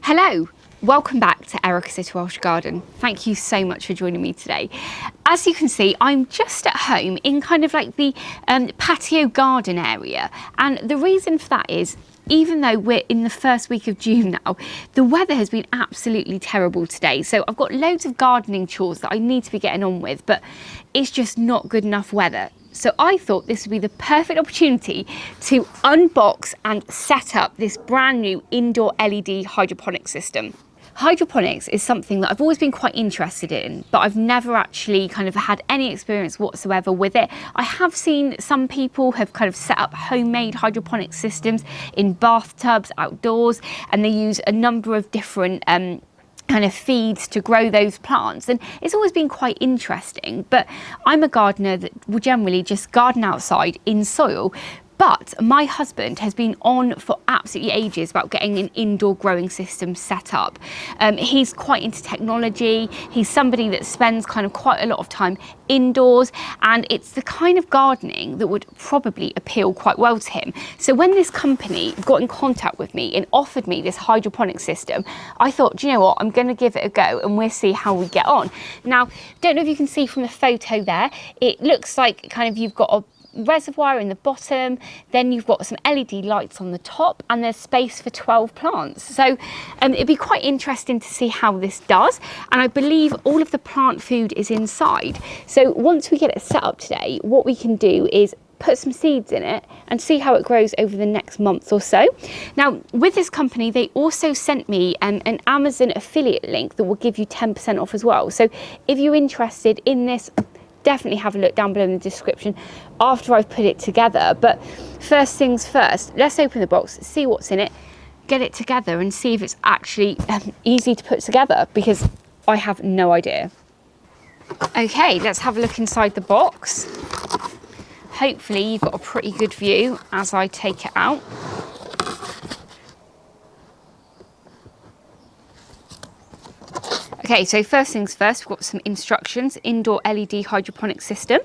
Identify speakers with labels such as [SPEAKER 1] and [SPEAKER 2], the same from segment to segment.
[SPEAKER 1] Hello, welcome back to Erica's Little Welsh Garden. Thank you so much for joining me today. As you can see, I'm just at home in kind of like the patio garden area, and the reason for that is even though we're in the first week of June now, the weather has been absolutely terrible today. So I've got loads of gardening chores that I need to be getting on with, but it's just not good enough weather. So I thought this would be the perfect opportunity to unbox and set up this brand new indoor LED hydroponic system. Hydroponics is something that I've always been quite interested in, but I've never actually kind of had any experience whatsoever with it. I have seen some people have kind of set up homemade hydroponic systems in bathtubs outdoors, and they use a number of different kind of feeds to grow those plants, and it's always been quite interesting. But I'm a gardener that will generally just garden outside in soil. But my husband has been on for absolutely ages about getting an indoor growing system set up. He's quite into technology. He's somebody that spends kind of quite a lot of time indoors, and it's the kind of gardening that would probably appeal quite well to him. So when this company got in contact with me and offered me this hydroponic system, I thought, do you know what, I'm going to give it a go and we'll see how we get on. Now, don't know if you can see from the photo there, it looks like kind of you've got a reservoir in the bottom, then you've got some LED lights on the top, and there's space for 12 plants. So it'd be quite interesting to see how this does, and I believe all of the plant food is inside. So once we get it set up today, what we can do is put some seeds in it and see how it grows over the next month or so. Now, with this company, they also sent me an Amazon affiliate link that will give you 10% off as well. So if you're interested in this, definitely have a look down below in the description after I've put it together. But first things first, let's open the box, see what's in it, get it together and see if it's actually easy to put together, because I have no idea. Okay, let's have a look inside the box. Hopefully you've got a pretty good view as I take it out. Okay, so first things first, we've got some instructions, indoor LED hydroponic system.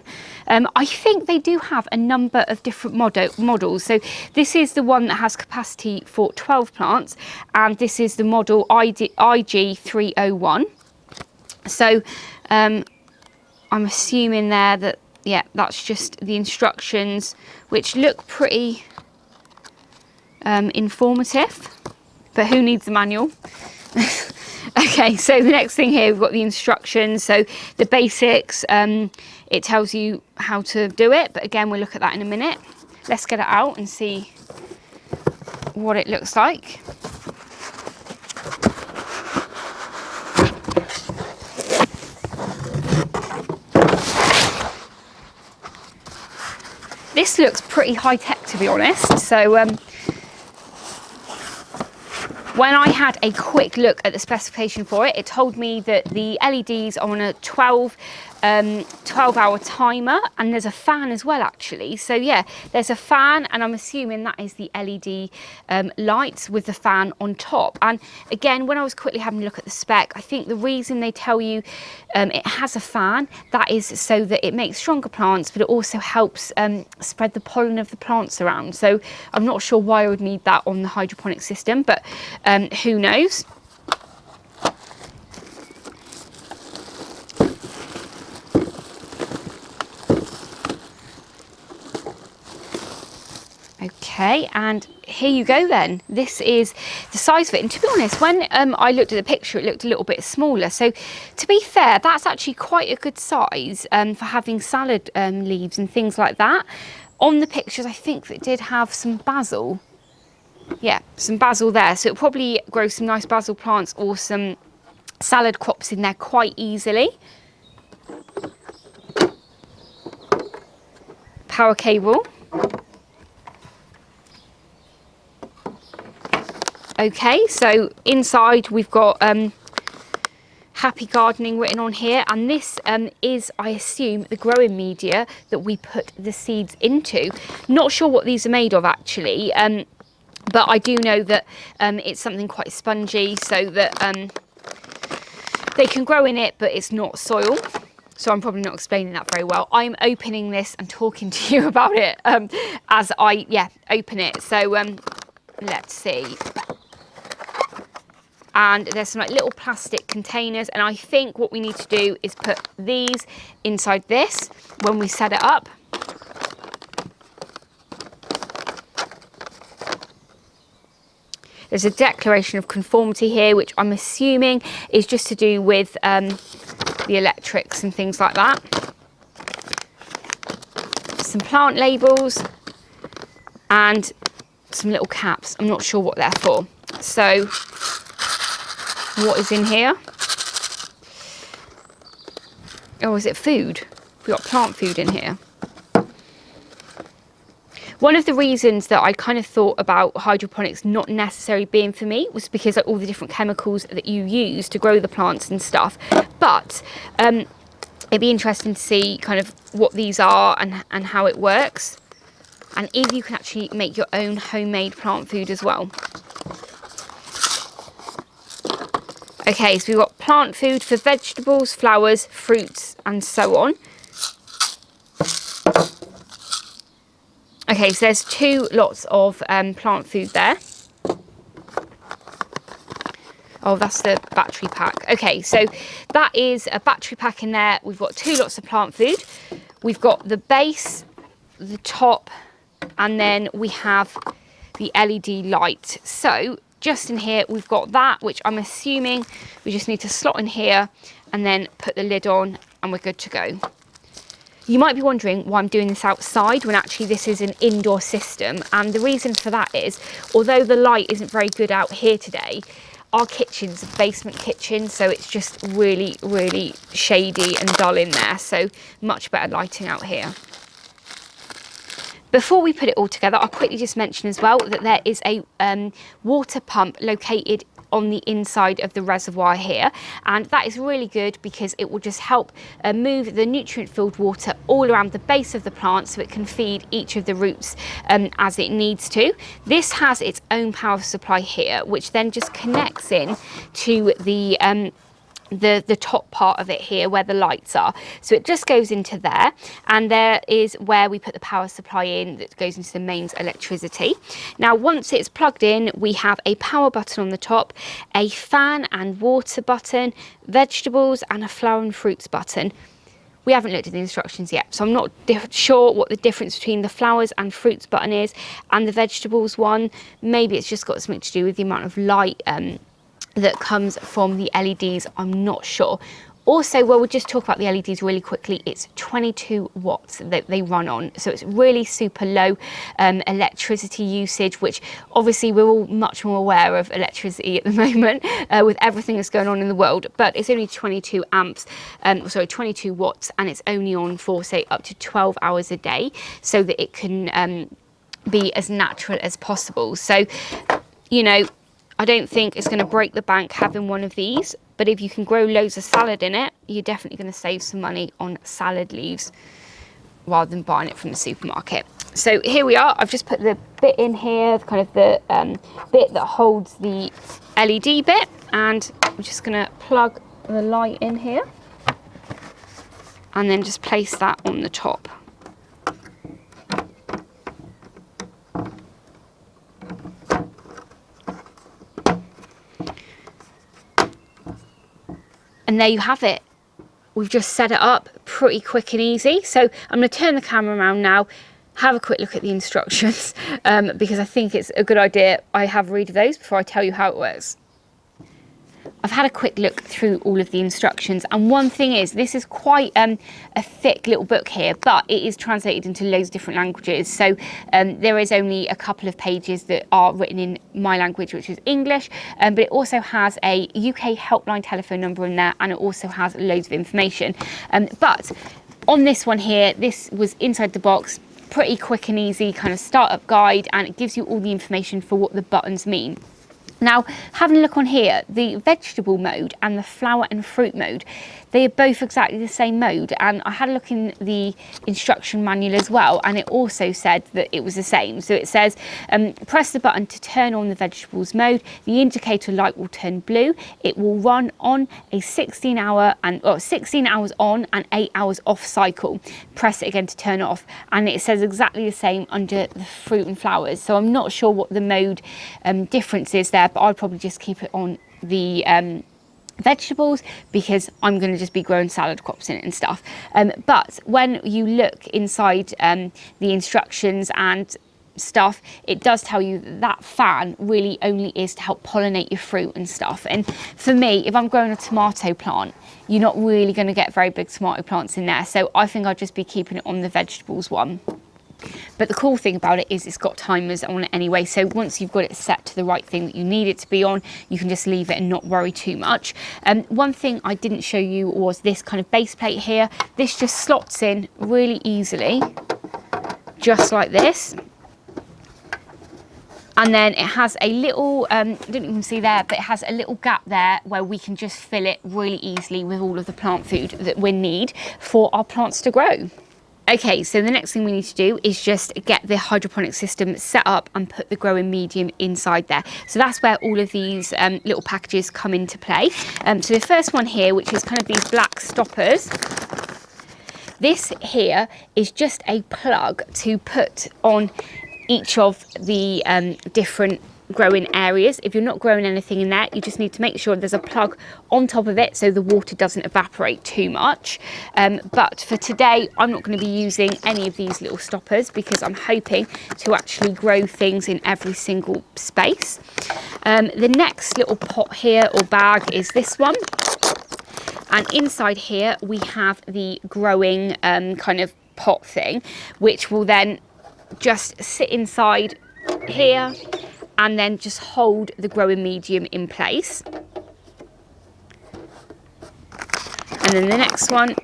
[SPEAKER 1] I think they do have a number of different models. So this is the one that has capacity for 12 plants, and this is the model IG301. So I'm assuming there that, yeah, that's just the instructions, which look pretty informative, but who needs the manual? Okay, so the next thing here, we've got the instructions. So the basics, it tells you how to do it, but again, we'll look at that in a minute. Let's get it out and see what it looks like. This looks pretty high tech, to be honest. So when I had a quick look at the specification for it, it told me that the LEDs are on a 12-hour timer, and there's a fan as well, actually. So yeah, there's a fan, and I'm assuming that is the LED lights with the fan on top. And again, when I was quickly having a look at the spec, I think the reason they tell you it has a fan, that is so that it makes stronger plants, but it also helps spread the pollen of the plants around. So I'm not sure why I would need that on the hydroponic system, but who knows? Okay, and here you go then. This is the size of it. And to be honest, when I looked at the picture, it looked a little bit smaller. So to be fair, that's actually quite a good size for having salad leaves and things like that. On the pictures, I think it did have some basil. Yeah, some basil there. So it'll probably grow some nice basil plants or some salad crops in there quite easily. Power cable. Okay, so inside we've got happy gardening written on here, and this is, I assume, the growing media that we put the seeds into. Not sure what these are made of, actually, but I do know that it's something quite spongy, so that they can grow in it, but it's not soil. So I'm probably not explaining that very well. I'm opening this and talking to you about it as I open it. So let's see. and there's some like little plastic containers, and I think what we need to do is put these inside this when we set it up. There's a declaration of conformity here, which I'm assuming is just to do with the electrics and things like that. Some plant labels and some little caps. I'm not sure what they're for. So what is in here? Oh, is it food? We've got plant food in here. One of the reasons that I kind of thought about hydroponics not necessarily being for me was because of all the different chemicals that you use to grow the plants and stuff. But it'd be interesting to see kind of what these are and how it works. And if you can actually make your own homemade plant food as well. Okay, so we've got plant food for vegetables, flowers, fruits, and so on. Okay, so there's 2 lots of plant food there. Oh, that's the battery pack. Okay, so that is a battery pack in there. We've got 2 lots of plant food. We've got the base, the top, and then we have the LED light. So just in here, we've got that, which I'm assuming we just need to slot in here and then put the lid on and we're good to go. You might be wondering why I'm doing this outside when actually this is an indoor system. And the reason for that is, although the light isn't very good out here today, our kitchen's a basement kitchen, so it's just really, really shady and dull in there. So much better lighting out here. Before we put it all together, I'll quickly just mention as well that there is a water pump located on the inside of the reservoir here, and that is really good because it will just help move the nutrient filled water all around the base of the plant so it can feed each of the roots as it needs to. This has its own power supply here, which then just connects in to the top part of it here where the lights are. So it just goes into there, and there is where we put the power supply in that goes into the mains electricity. Now once it's plugged in, we have a power button on the top, a fan and water button, vegetables, and a flower and fruits button. We haven't looked at the instructions yet, so I'm not sure what the difference between the flowers and fruits button is and the vegetables one. Maybe it's just got something to do with the amount of light that comes from the LEDs, I'm not sure. Also, well, we'll just talk about the LEDs really quickly. It's 22 watts that they run on, so it's really super low electricity usage, which obviously we're all much more aware of electricity at the moment with everything that's going on in the world, but it's only 22 amps, 22 watts, and it's only on for, say, up to 12 hours a day, so that it can be as natural as possible. So, you know, I don't think it's going to break the bank having one of these, but if you can grow loads of salad in it, you're definitely going to save some money on salad leaves rather than buying it from the supermarket. So here we are. I've just put the bit in here, kind of the bit that holds the LED bit, and I'm just going to plug the light in here and then just place that on the top. And there you have it. We've just set it up pretty quick and easy. So I'm going to turn the camera around now, have a quick look at the instructions, because I think it's a good idea I have read those before I tell you how it works. I've had a quick look through all of the instructions, and one thing is, this is quite a thick little book here, but it is translated into loads of different languages. So there is only a couple of pages that are written in my language, which is English, but it also has a UK helpline telephone number in there, and it also has loads of information. But on this one here, this was inside the box, pretty quick and easy kind of startup guide, and it gives you all the information for what the buttons mean. Now, having a look on here, the vegetable mode and the flower and fruit mode, they are both exactly the same mode, and I had a look in the instruction manual as well, and it also said that it was the same. So it says press the button to turn on the vegetables mode. The indicator light will turn blue. It will run on a 16 hours on and 8 hours off cycle. Press it again to turn it off, and it says exactly the same under the fruit and flowers. So I'm not sure what the mode difference is there, but I'd probably just keep it on the vegetables, because I'm going to just be growing salad crops in it and stuff. But when you look inside the instructions and stuff, it does tell you that fan really only is to help pollinate your fruit and stuff. And for me, if I'm growing a tomato plant, you're not really going to get very big tomato plants in there, so I think I'll just be keeping it on the vegetables one. But the cool thing about it is it's got timers on it anyway, so once you've got it set to the right thing that you need it to be on, you can just leave it and not worry too much. One thing I didn't show you was this kind of base plate here. This just slots in really easily, just like this. And then it has a little, don't even see there, but it has a little gap there where we can just fill it really easily with all of the plant food that we need for our plants to grow. Okay, so the next thing we need to do is just get the hydroponic system set up and put the growing medium inside there. So that's where all of these little packages come into play. So the first one here, which is kind of these black stoppers, this here is just a plug to put on each of the different growing areas. If you're not growing anything in there, you just need to make sure there's a plug on top of it so the water doesn't evaporate too much. But for today, I'm not going to be using any of these little stoppers because I'm hoping to actually grow things in every single space. The next little pot here or bag is this one. And inside here, we have the growing kind of pot thing, which will then just sit inside here and then just hold the growing medium in place. And then the next one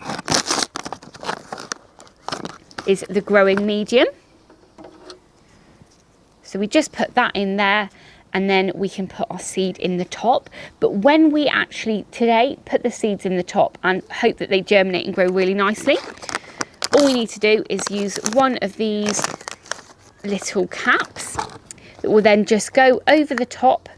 [SPEAKER 1] is the growing medium. So we just put that in there, and then we can put our seed in the top. But when we actually today put the seeds in the top and hope that they germinate and grow really nicely, all we need to do is use one of these little caps that will then just go over the top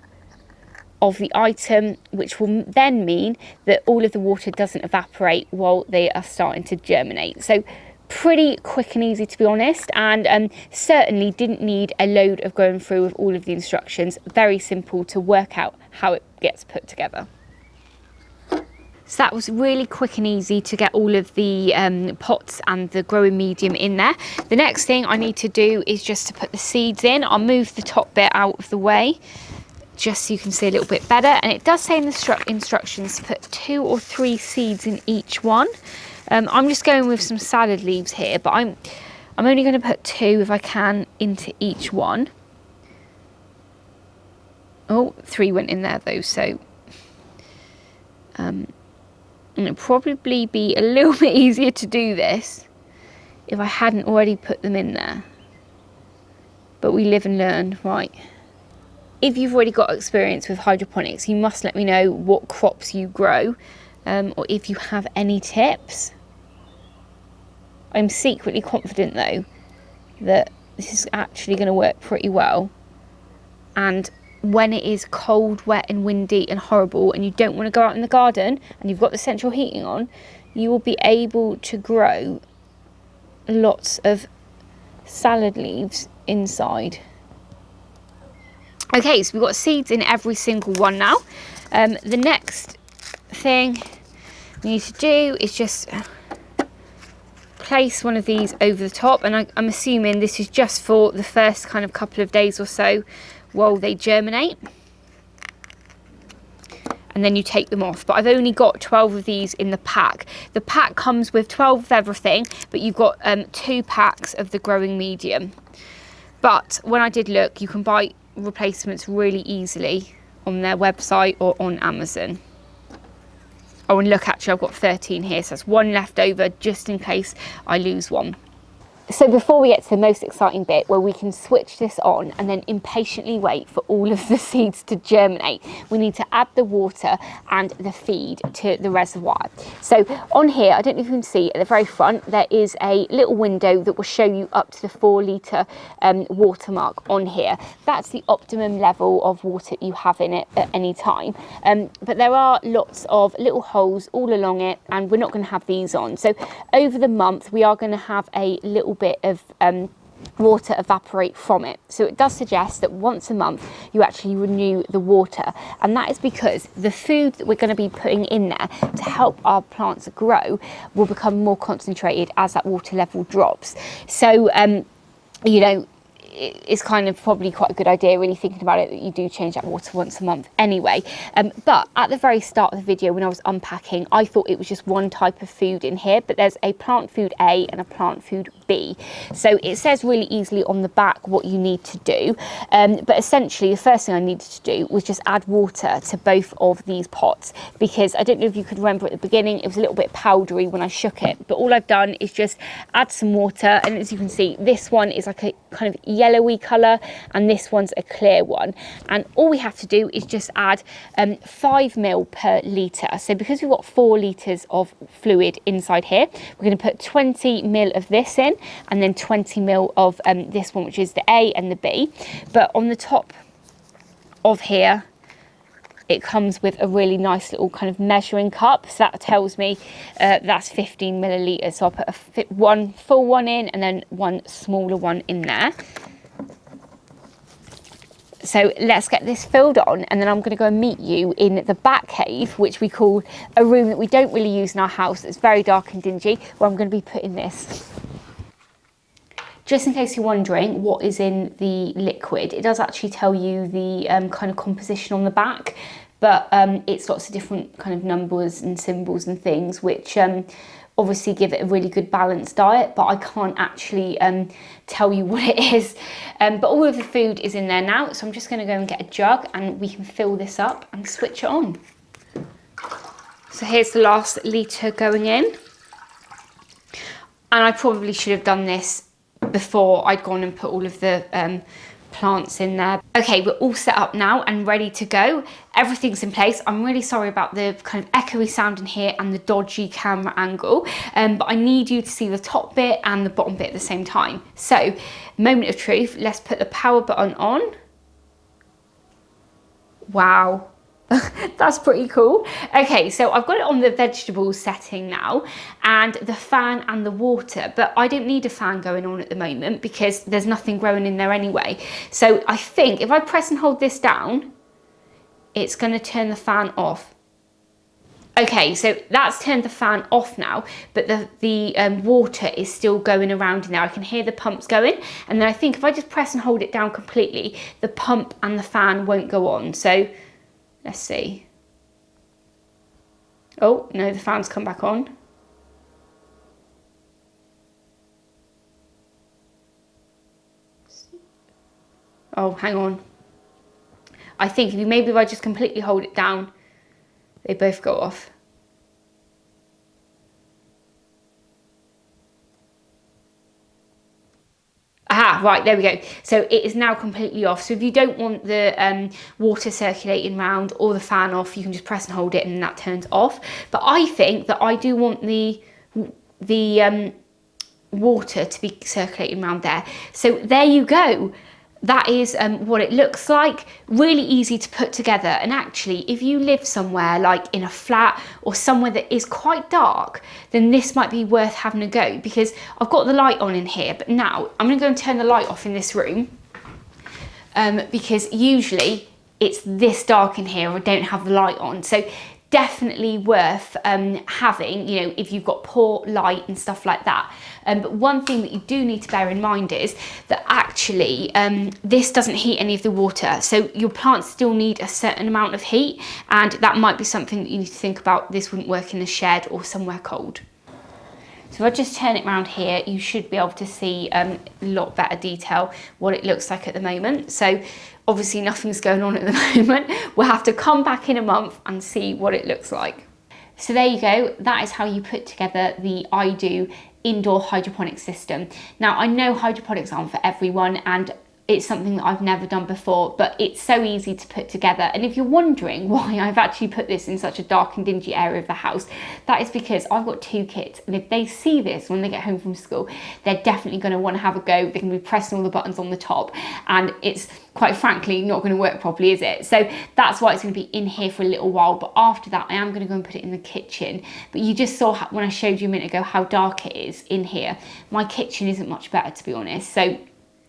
[SPEAKER 1] of the item, which will then mean that all of the water doesn't evaporate while they are starting to germinate. So pretty quick and easy, to be honest, and certainly didn't need a load of going through with all of the instructions. Very simple to work out how it gets put together. So that was really quick and easy to get all of the pots and the growing medium in there. The next thing I need to do is just to put the seeds in. I'll move the top bit out of the way just so you can see a little bit better. And it does say in the instructions to put 2 or 3 seeds in each one. I'm just going with some salad leaves here, but I'm only going to put 2 if I can into each one. Oh, 3 went in there though, so and it'd probably be a little bit easier to do this if I hadn't already put them in there. But we live and learn, right? If you've already got experience with hydroponics, you must let me know what crops you grow, or if you have any tips. I'm secretly confident though that this is actually going to work pretty well. And when it is cold, wet and windy and horrible and you don't want to go out in the garden and you've got the central heating on, you will be able to grow lots of salad leaves inside. Okay, so we've got seeds in every single one now. The next thing we need to do is just place one of these over the top, and I'm assuming this is just for the first kind of couple of days or so while they germinate, and then you take them off. But I've only got 12 of these in the pack. The pack comes with 12 of everything, but you've got 2 packs of the growing medium. But when I did look, you can buy replacements really easily on their website or on Amazon. Oh, and look, actually I've got 13 here, so that's 1 left over just in case I lose one. So before we get to the most exciting bit where we can switch this on and then impatiently wait for all of the seeds to germinate, we need to add the water and the feed to the reservoir. So on here, I don't know if you can see at the very front, there is a little window that will show you up to the 4 litre watermark on here. That's the optimum level of water you have in it at any time. But there are lots of little holes all along it, and we're not going to have these on. So over the month, we are going to have a little bit of water evaporate from it. So it does suggest that once a month you actually renew the water, and that is because the food that we're going to be putting in there to help our plants grow will become more concentrated as that water level drops. So you know, it's kind of probably quite a good idea, really thinking about it, that you do change that water once a month anyway. But at the very start of the video, when I was unpacking, I thought it was just one type of food in here, but there's a plant food A and a plant food B. So it says really easily on the back what you need to do. But essentially the first thing I needed to do was just add water to both of these pots, because I don't know if you could remember at the beginning, it was a little bit powdery when I shook it, but all I've done is just add some water. And as you can see, this one is like a kind of yellowy colour and this one's a clear one, and all we have to do is just add 5 ml per litre. So because we've got 4 litres of fluid inside here, we're going to put 20 ml of this in and then 20 ml of this one, which is the A and the B. But on the top of here, it comes with a really nice little kind of measuring cup. So that tells me that's 15 millilitres. So I'll put one full one in and then one smaller one in there. So let's get this filled on, and then I'm going to go and meet you in the back cave, which we call a room that we don't really use in our house. It's very dark and dingy, where I'm going to be putting this. Just in case you're wondering what is in the liquid, it does actually tell you the kind of composition on the back, but it's lots of different kind of numbers and symbols and things, which obviously give it a really good balanced diet, but I can't actually tell you what it is. But all of the food is in there now, so I'm just going to go and get a jug and we can fill this up and switch it on. So here's the last litre going in. And I probably should have done this before I'd gone and put all of the plants in there. Okay, we're all set up now and ready to go. Everything's in place. I'm really sorry about the kind of echoey sound in here and the dodgy camera angle, but I need you to see the top bit and the bottom bit at the same time. So, moment of truth, let's put the power button on. Wow. That's pretty cool. Okay, so I've got it on the vegetables setting now, and the fan and the water, but I don't need a fan going on at the moment because there's nothing growing in there anyway. So I think if I press and hold this down, it's going to turn the fan off. Okay, so that's turned the fan off now, but the water is still going around in there. I can hear the pumps going, and then I think if I just press and hold it down completely, the pump and the fan won't go on. So let's see. Oh, no, the fan's come back on. Oh, hang on. I think maybe if I just completely hold it down, they both go off. Aha, right, there we go. So it is now completely off. So if you don't want the water circulating around or the fan off, you can just press and hold it and that turns off. But I think that I do want the water to be circulating around there. So there you go. That is what it looks like. Really easy to put together. And actually, if you live somewhere like in a flat or somewhere that is quite dark, then this might be worth having a go, because I've got the light on in here, but now I'm going to go and turn the light off in this room, because usually it's this dark in here. I don't have the light on. So definitely worth having, you know, if you've got poor light and stuff like that. But one thing that you do need to bear in mind is that actually this doesn't heat any of the water. So your plants still need a certain amount of heat, and that might be something that you need to think about. This wouldn't work in a shed or somewhere cold. So if I just turn it around here, you should be able to see a lot better detail what it looks like at the moment. So obviously nothing's going on at the moment. We'll have to come back in a month and see what it looks like. So there you go. That is how you put together the iDOO indoor hydroponic system. Now, I know hydroponics aren't for everyone, and it's something that I've never done before, but it's so easy to put together. And if you're wondering why I've actually put this in such a dark and dingy area of the house, that is because I've got 2 kids, and if they see this when they get home from school, they're definitely going to want to have a go. They're going to be pressing all the buttons on the top, and it's quite frankly not going to work properly, is it? So that's why it's going to be in here for a little while, but after that I am going to go and put it in the kitchen. But you just saw when I showed you a minute ago how dark it is in here. My kitchen isn't much better, to be honest, so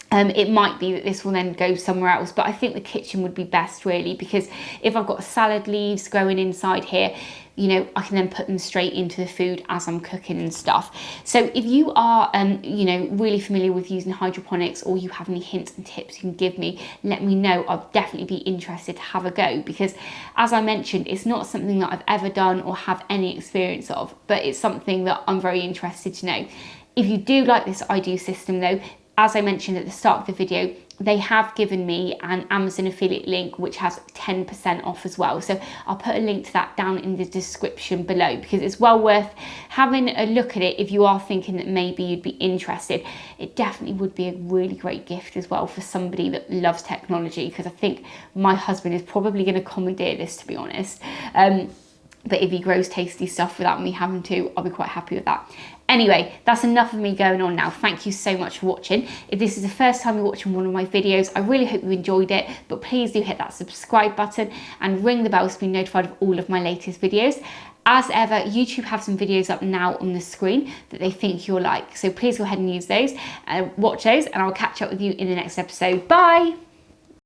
[SPEAKER 1] it might be that this will then go somewhere else, but I think the kitchen would be best really, because if I've got salad leaves growing inside here, you know, I can then put them straight into the food as I'm cooking and stuff. So if you are, you know, really familiar with using hydroponics, or you have any hints and tips you can give me, let me know. I'll definitely be interested to have a go, because as I mentioned, it's not something that I've ever done or have any experience of, but it's something that I'm very interested to know. If you do like this iDOO system though, as I mentioned at the start of the video, they have given me an Amazon affiliate link which has 10% off as well. So I'll put a link to that down in the description below, because it's well worth having a look at it if you are thinking that maybe you'd be interested. It definitely would be a really great gift as well for somebody that loves technology, because I think my husband is probably going to commandeer this, to be honest. But if he grows tasty stuff without me having to, I'll be quite happy with that. Anyway, that's enough of me going on now. Thank you so much for watching. If this is the first time you're watching one of my videos, I really hope you enjoyed it, but please do hit that subscribe button and ring the bell to be notified of all of my latest videos. As ever, YouTube have some videos up now on the screen that they think you'll like. So please go ahead and use those and watch those, and I'll catch up with you in the next episode. Bye.